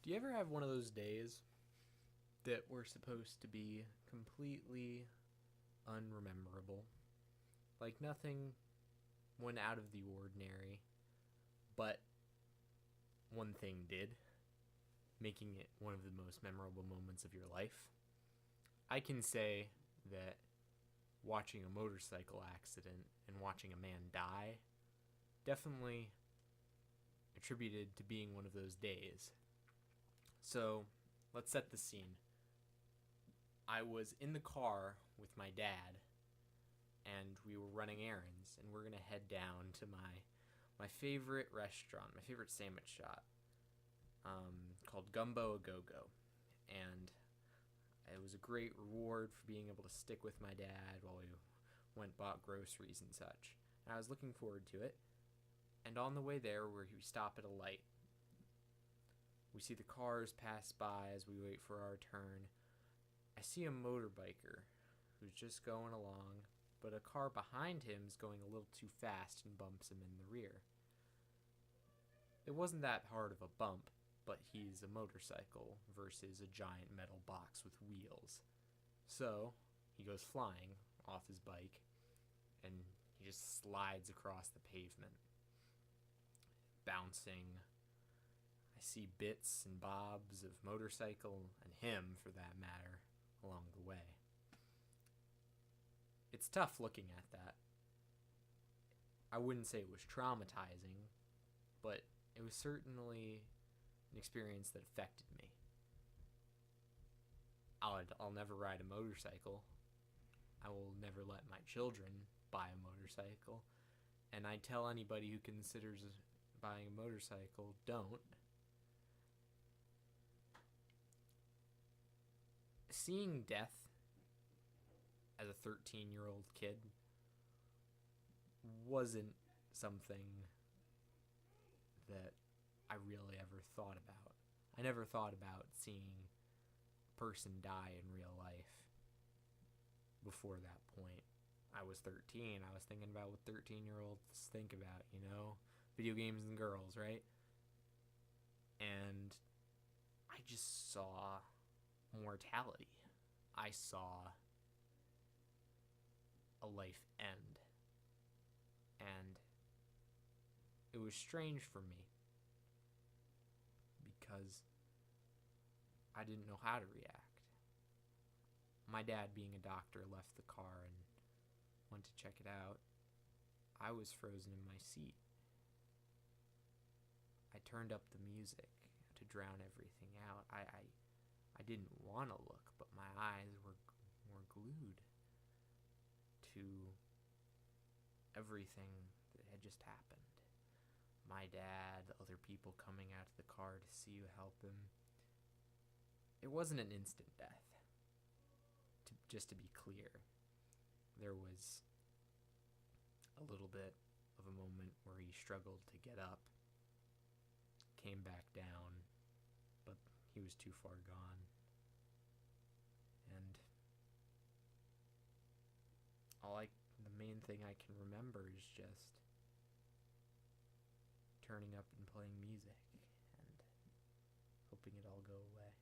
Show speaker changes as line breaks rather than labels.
Do you ever have one of those days that were supposed to be completely unrememberable? Like nothing went out of the ordinary, but one thing did, making it one of the most memorable moments of your life? I can say that watching a motorcycle accident and watching a man die definitely attributed to being one of those days. So let's set the scene. I was in the car with my dad, and we were running errands, and we're gonna head down to my favorite restaurant, my favorite sandwich shop, called Gumbo A Go Go, and it was a great reward for being able to stick with my dad while we bought groceries and such. And I was looking forward to it. And on the way there, we stop at a light. We see the cars pass by as we wait for our turn. I see a motorbiker who's just going along, but a car behind him is going a little too fast and bumps him in the rear. It wasn't that hard of a bump, but he's a motorcycle versus a giant metal box with wheels. So he goes flying off his bike, and he just slides across the pavement, bouncing. I see bits and bobs of motorcycle, and him for that matter, along the way. It's tough looking at that. I wouldn't say it was traumatizing, but it was certainly an experience that affected me. I'll never ride a motorcycle. I will never let my children buy a motorcycle. And I tell anybody who considers buying a motorcycle, don't. Seeing death as a 13-year-old kid wasn't something that I really ever thought about. I never thought about seeing a person die in real life before that point. I was 13. I was thinking about what 13-year-olds think about, video games and girls, right? And I just saw mortality. I saw a life end. And it was strange for me because I didn't know how to react. My dad, being a doctor, left the car and went to check it out. I was frozen in my seat. I turned up the music to drown everything out. I didn't want to look, but my eyes were glued to everything that had just happened. My dad, other people coming out of the car to see you help him. It wasn't an instant death. Just to be clear, there was a little bit of a moment where he struggled to get up, came back down, but he was too far gone. And the main thing I can remember is just turning up and playing music and hoping it all go away.